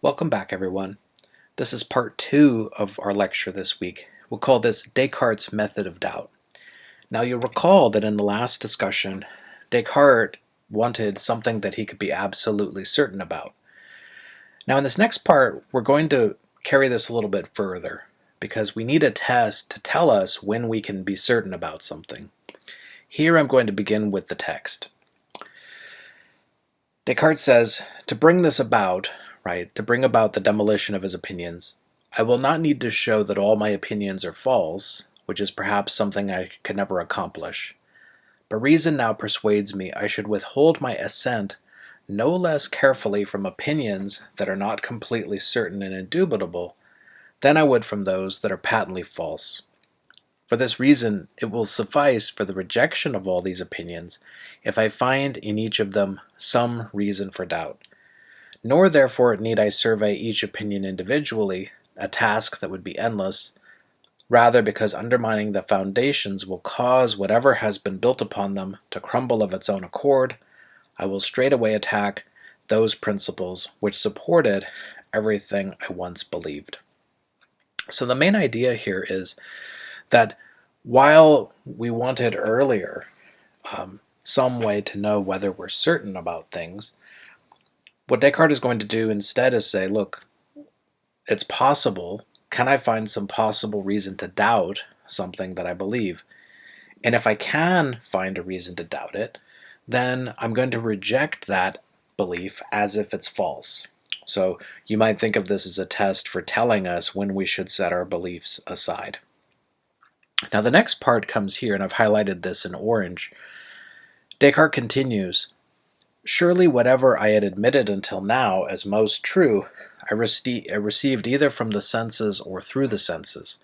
Welcome back, everyone. This is part 2 of our lecture this week. We'll call this Descartes' method of doubt. Now, you'll recall that in the last discussion, Descartes wanted something that he could be absolutely certain about. Now, in this next part, we're going to carry this a little bit further because we need a test to tell us when we can be certain about something. Here, I'm going to begin with the text. Descartes says, to bring this about, to bring about the demolition of his opinions, I will not need to show that all my opinions are false, which is perhaps something I could never accomplish. But reason now persuades me I should withhold my assent no less carefully from opinions that are not completely certain and indubitable than I would from those that are patently false. For this reason, it will suffice for the rejection of all these opinions if I find in each of them some reason for doubt. Nor therefore need I survey each opinion individually, a task that would be endless, rather because undermining the foundations will cause whatever has been built upon them to crumble of its own accord. I will straightway attack those principles which supported everything I once believed. So the main idea here is that while we wanted earlier some way to know whether we're certain about things, what Descartes is going to do instead is say, look, it's possible. Can I find some possible reason to doubt something that I believe? And if I can find a reason to doubt it, then I'm going to reject that belief as if it's false. So you might think of this as a test for telling us when we should set our beliefs aside. Now the next part comes here, and I've highlighted this in orange. Descartes continues, surely whatever I had admitted until now as most true, I received either from the senses or through the senses.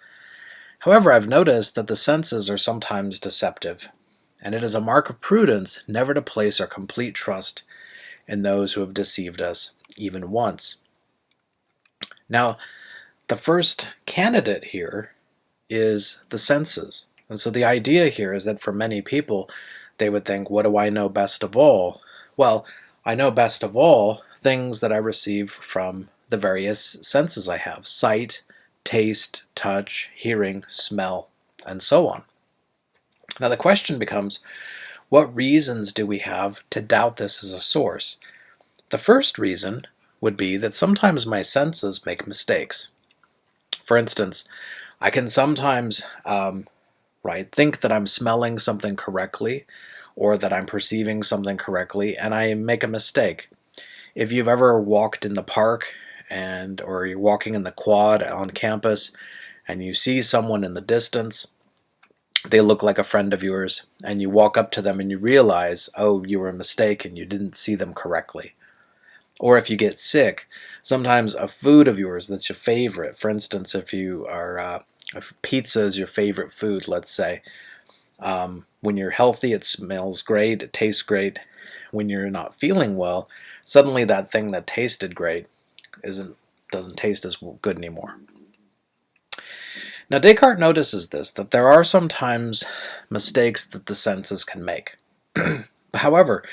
However, I've noticed that the senses are sometimes deceptive, and it is a mark of prudence never to place our complete trust in those who have deceived us, even once. Now, the first candidate here is the senses. And so the idea here is that for many people, they would think, what do I know best of all? Well, I know best of all things that I receive from the various senses I have: sight, taste, touch, hearing, smell, and so on. Now the question becomes, what reasons do we have to doubt this as a source? The first reason would be that sometimes my senses make mistakes. For instance, I can sometimes think that I'm smelling something correctly, or that I'm perceiving something correctly, and I make a mistake. If you've ever walked in the park or you're walking in the quad on campus and you see someone in the distance, they look like a friend of yours, and you walk up to them and you realize, oh, you were mistaken, you didn't see them correctly. Or if you get sick, sometimes a food of yours that's your favorite, for instance, if pizza is your favorite food, let's say, when you're healthy, it smells great, it tastes great. When you're not feeling well, suddenly that thing that tasted great doesn't taste as good anymore. Now Descartes notices this, that there are sometimes mistakes that the senses can make. However,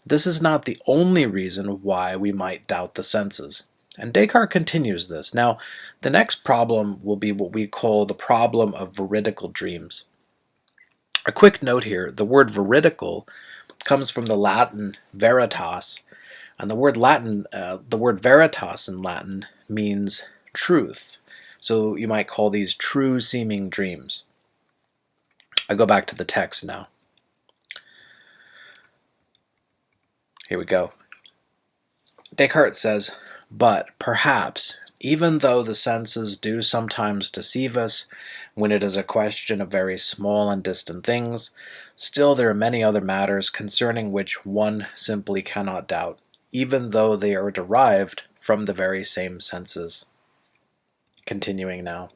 this is not the only reason why we might doubt the senses. And Descartes continues this. Now, the next problem will be what we call the problem of veridical dreams. A quick note here, the word veridical comes from the Latin veritas, and the word veritas in Latin means truth. So you might call these true-seeming dreams. I go back to the text now. Here we go. Descartes says, but perhaps, even though the senses do sometimes deceive us when it is a question of very small and distant things, still there are many other matters concerning which one simply cannot doubt, even though they are derived from the very same senses. Continuing now.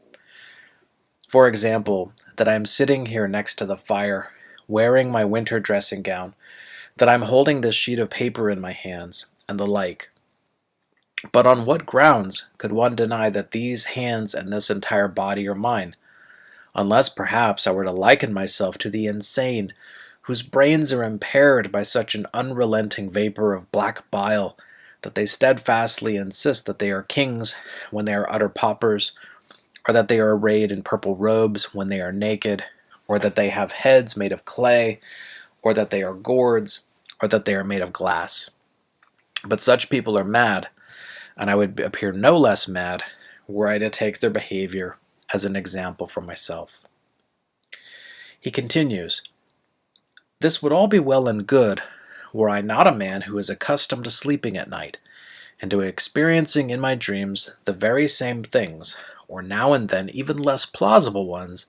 For example, that I am sitting here next to the fire, wearing my winter dressing gown, that I'm holding this sheet of paper in my hands, and the like. But on what grounds could one deny that these hands and this entire body are mine? Unless perhaps I were to liken myself to the insane, whose brains are impaired by such an unrelenting vapor of black bile that they steadfastly insist that they are kings when they are utter paupers, or that they are arrayed in purple robes when they are naked, or that they have heads made of clay, or that they are gourds, or that they are made of glass. But such people are mad, and I would appear no less mad were I to take their behavior as an example for myself. He continues, "This would all be well and good were I not a man who is accustomed to sleeping at night, and to experiencing in my dreams the very same things, or now and then even less plausible ones,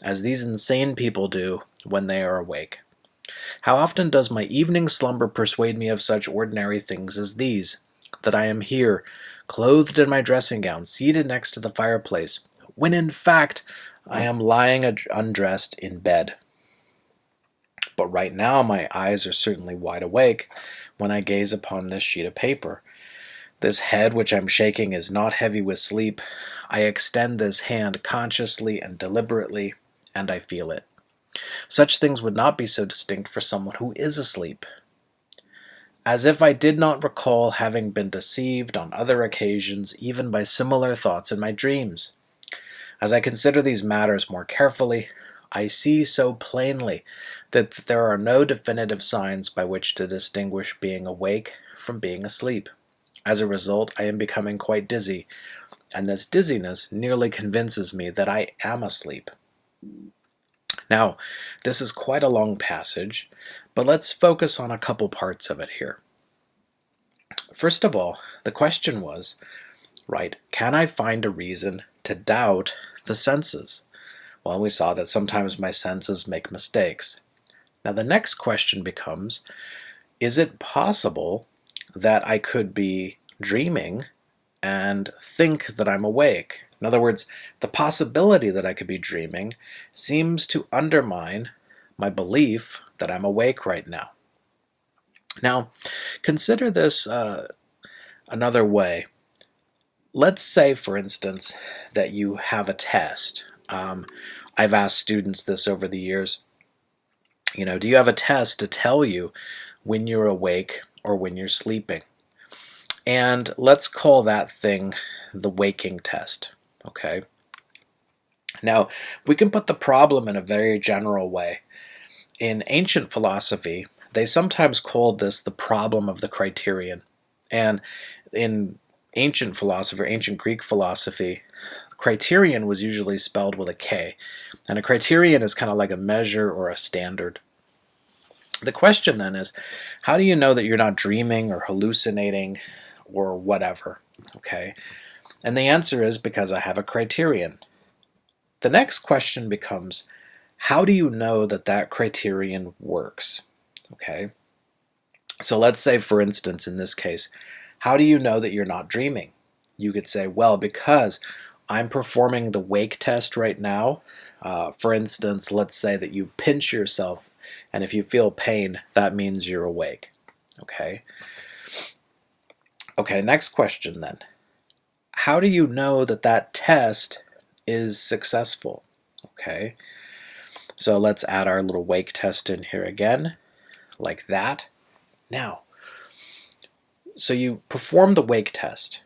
as these insane people do when they are awake. How often does my evening slumber persuade me of such ordinary things as these, that I am here, clothed in my dressing gown, seated next to the fireplace, when in fact I am lying undressed in bed. But right now my eyes are certainly wide awake when I gaze upon this sheet of paper. This head which I'm shaking is not heavy with sleep. I extend this hand consciously and deliberately, and I feel it. Such things would not be so distinct for someone who is asleep. As if I did not recall having been deceived on other occasions even by similar thoughts in my dreams. As I consider these matters more carefully, I see so plainly that there are no definitive signs by which to distinguish being awake from being asleep. As a result, I am becoming quite dizzy, and this dizziness nearly convinces me that I am asleep." Now, this is quite a long passage, but let's focus on a couple parts of it here. First of all, the question was, right, can I find a reason to doubt the senses? Well, we saw that sometimes my senses make mistakes. Now, the next question becomes, is it possible that I could be dreaming and think that I'm awake? In other words, the possibility that I could be dreaming seems to undermine my belief that I'm awake right now. Now, consider this another way. Let's say, for instance, that you have a test. I've asked students this over the years. Do you have a test to tell you when you're awake or when you're sleeping? And let's call that thing the waking test. Okay. Now, we can put the problem in a very general way. In ancient philosophy, they sometimes called this the problem of the criterion. And in ancient philosophy, ancient Greek philosophy, criterion was usually spelled with a K. And a criterion is kind of like a measure or a standard. The question then is, how do you know that you're not dreaming or hallucinating or whatever? Okay. And the answer is because I have a criterion. The next question becomes, how do you know that that criterion works? Okay. So let's say, for instance, in this case, how do you know that you're not dreaming? You could say, well, because I'm performing the wake test right now. For instance, let's say that you pinch yourself, and if you feel pain, that means you're awake. Okay. Okay, next question then. How do you know that that test is successful? Okay. So let's add our little wake test in here again, like that. Now, so you perform the wake test.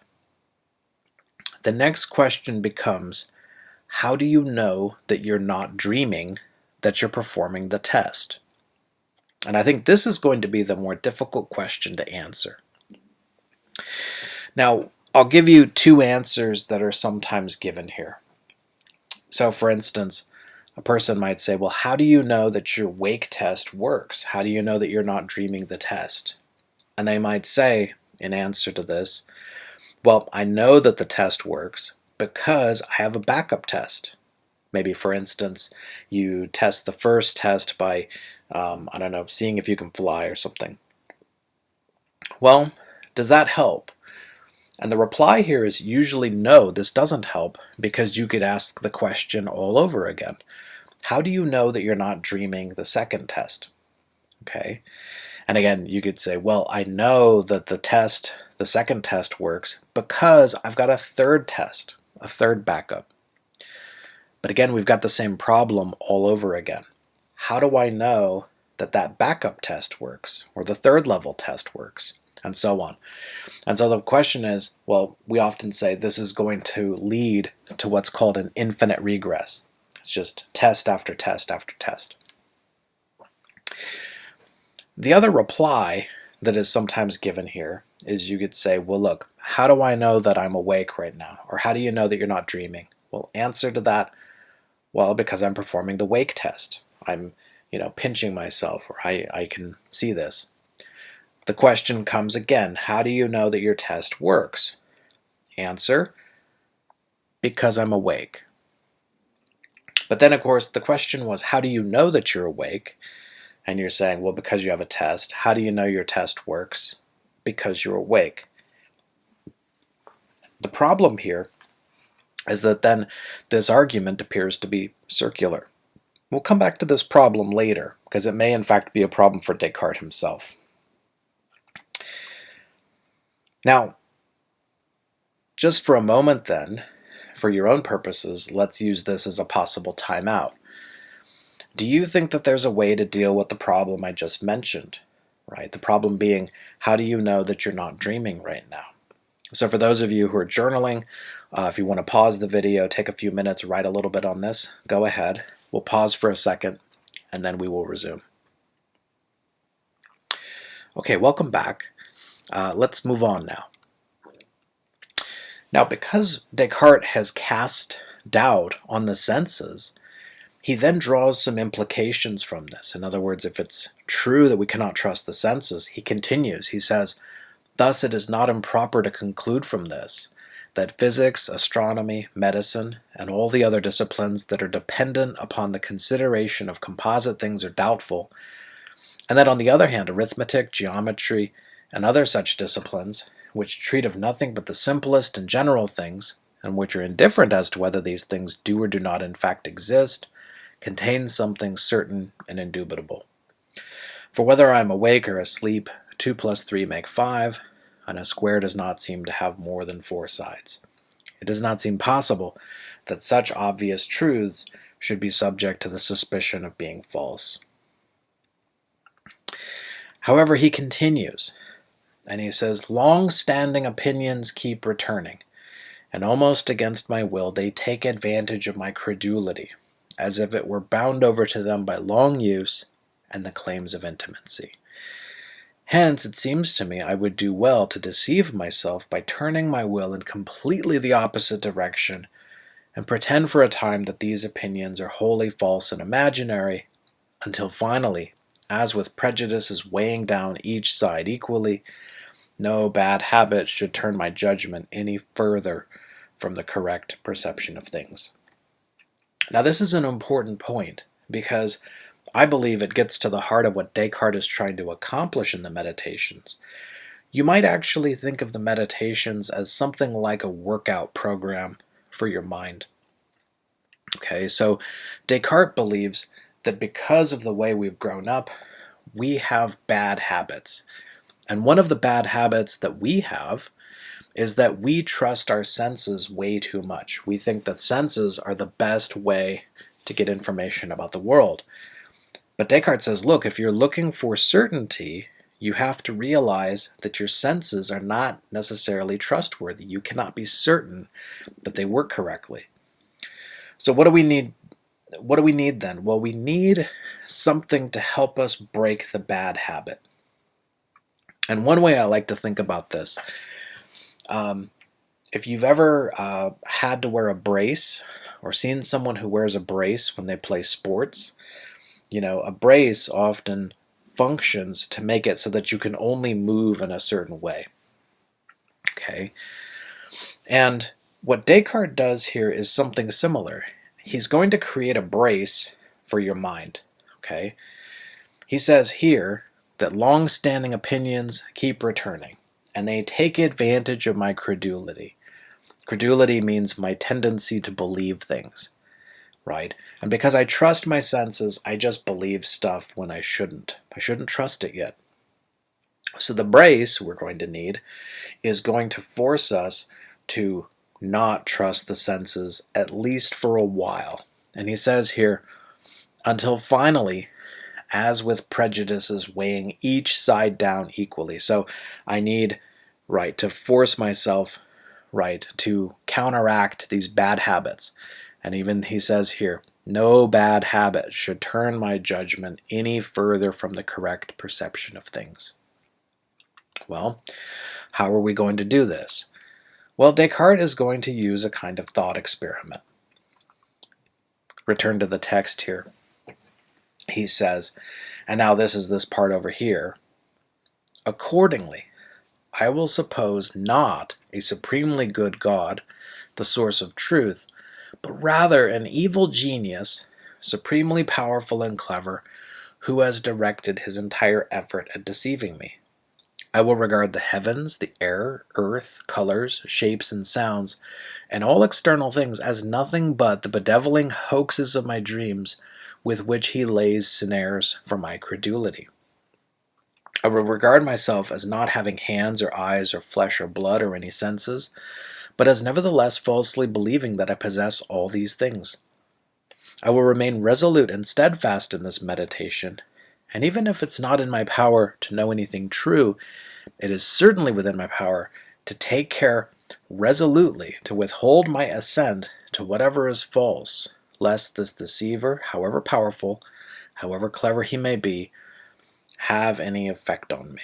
The next question becomes, how do you know that you're not dreaming that you're performing the test? And I think this is going to be the more difficult question to answer. Now, I'll give you two answers that are sometimes given here. So, for instance, a person might say, well, how do you know that your wake test works? How do you know that you're not dreaming the test? And they might say, in answer to this, well, I know that the test works because I have a backup test. Maybe, for instance, you test the first test by, seeing if you can fly or something. Well, does that help? And the reply here is usually no, this doesn't help, because you could ask the question all over again. How do you know that you're not dreaming the second test? Okay. And again, you could say, well, I know that the second test works because I've got a third test, a third backup. But again, we've got the same problem all over again. How do I know that that backup test works or the third level test works? and so on. And so the question is, well, we often say this is going to lead to what's called an infinite regress. It's just test after test after test. The other reply that is sometimes given here is you could say, well, look, how do I know that I'm awake right now? Or how do you know that you're not dreaming? Well, answer to that, well, because I'm performing the wake test. I'm, pinching myself, or I can see this. The question comes again, how do you know that your test works? Answer, because I'm awake. But then, of course, the question was, how do you know that you're awake? And you're saying, well, because you have a test. How do you know your test works? Because you're awake. The problem here is that then this argument appears to be circular. We'll come back to this problem later, because it may in fact be a problem for Descartes himself. Now, just for a moment then, for your own purposes, let's use this as a possible timeout. Do you think that there's a way to deal with the problem I just mentioned? Right? The problem being, how do you know that you're not dreaming right now? So for those of you who are journaling, if you want to pause the video, take a few minutes, write a little bit on this, go ahead. We'll pause for a second, and then we will resume. Okay, welcome back. Let's move on now. Now, because Descartes has cast doubt on the senses, he then draws some implications from this. In other words, if it's true that we cannot trust the senses, he continues. He says, thus it is not improper to conclude from this that physics, astronomy, medicine, and all the other disciplines that are dependent upon the consideration of composite things are doubtful, and that on the other hand, arithmetic, geometry, and other such disciplines, which treat of nothing but the simplest and general things, and which are indifferent as to whether these things do or do not in fact exist, contain something certain and indubitable. For whether I am awake or asleep, 2 plus 3 make 5, and a square does not seem to have more than 4 sides. It does not seem possible that such obvious truths should be subject to the suspicion of being false. However, he continues, and he says, long-standing opinions keep returning, and almost against my will they take advantage of my credulity, as if it were bound over to them by long use and the claims of intimacy. Hence, it seems to me I would do well to deceive myself by turning my will in completely the opposite direction, and pretend for a time that these opinions are wholly false and imaginary, until finally, as with prejudices weighing down each side equally, no bad habit should turn my judgment any further from the correct perception of things. Now, this is an important point, because I believe it gets to the heart of what Descartes is trying to accomplish in the Meditations. You might actually think of the Meditations as something like a workout program for your mind. Okay, so Descartes believes that because of the way we've grown up, we have bad habits. And one of the bad habits that we have is that we trust our senses way too much. We think that senses are the best way to get information about the world. But Descartes says, look, if you're looking for certainty, you have to realize that your senses are not necessarily trustworthy. You cannot be certain that they work correctly. So what do we need? What do we need then? Well, we need something to help us break the bad habit. And one way I like to think about this, if you've ever had to wear a brace or seen someone who wears a brace when they play sports, a brace often functions to make it so that you can only move in a certain way. Okay? And what Descartes does here is something similar. He's going to create a brace for your mind. Okay? He says here that long-standing opinions keep returning, and they take advantage of my credulity. Credulity means my tendency to believe things, right? And because I trust my senses, I just believe stuff when I shouldn't. I shouldn't trust it yet. So the brace we're going to need is going to force us to not trust the senses, at least for a while. And he says here, until finally, as with prejudices weighing each side down equally. So I need, right, to force myself, right, to counteract these bad habits. And even he says here, no bad habit should turn my judgment any further from the correct perception of things. Well, how are we going to do this? Well, Descartes is going to use a kind of thought experiment. Return to the text here. He says, and now this is this part over here, accordingly, I will suppose not a supremely good God, the source of truth, but rather an evil genius, supremely powerful and clever, who has directed his entire effort at deceiving me. I will regard the heavens, the air, earth, colors, shapes, and sounds, and all external things as nothing but the bedeviling hoaxes of my dreams with which he lays snares for my credulity. I will regard myself as not having hands or eyes or flesh or blood or any senses, but as nevertheless falsely believing that I possess all these things. I will remain resolute and steadfast in this meditation, and even if it's not in my power to know anything true, it is certainly within my power to take care resolutely to withhold my assent to whatever is false, lest this deceiver, however powerful, however clever he may be, have any effect on me.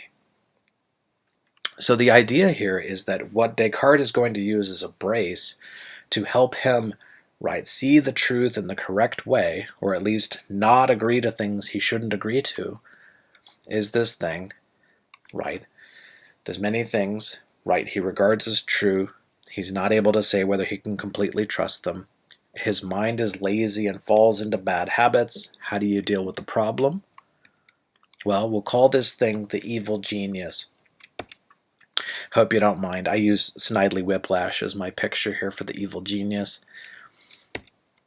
So the idea here is that what Descartes is going to use as a brace to help him, right, see the truth in the correct way, or at least not agree to things he shouldn't agree to, is this thing, right? There's many things, right, he regards as true. He's not able to say whether he can completely trust them. His mind is lazy and falls into bad habits. How do you deal with the problem? Well, we'll call this thing the evil genius. Hope you don't mind. I use Snidely Whiplash as my picture here for the evil genius.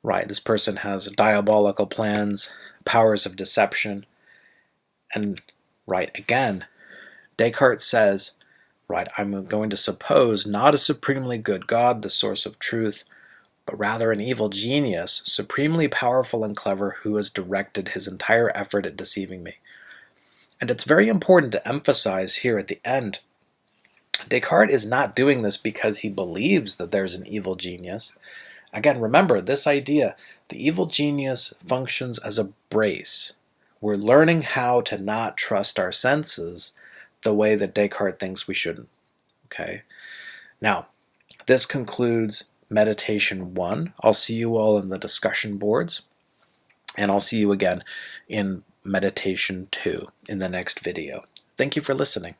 Right, this person has diabolical plans, powers of deception, and, right, again, Descartes says, right, I'm going to suppose not a supremely good God, the source of truth, but rather an evil genius, supremely powerful and clever, who has directed his entire effort at deceiving me. And it's very important to emphasize here at the end, Descartes is not doing this because he believes that there's an evil genius. Again, remember this idea, the evil genius functions as a brace. We're learning how to not trust our senses the way that Descartes thinks we shouldn't. Okay? Now, this concludes meditation 1. I'll see you all in the discussion boards, and I'll see you again in meditation 2 in the next video. Thank you for listening.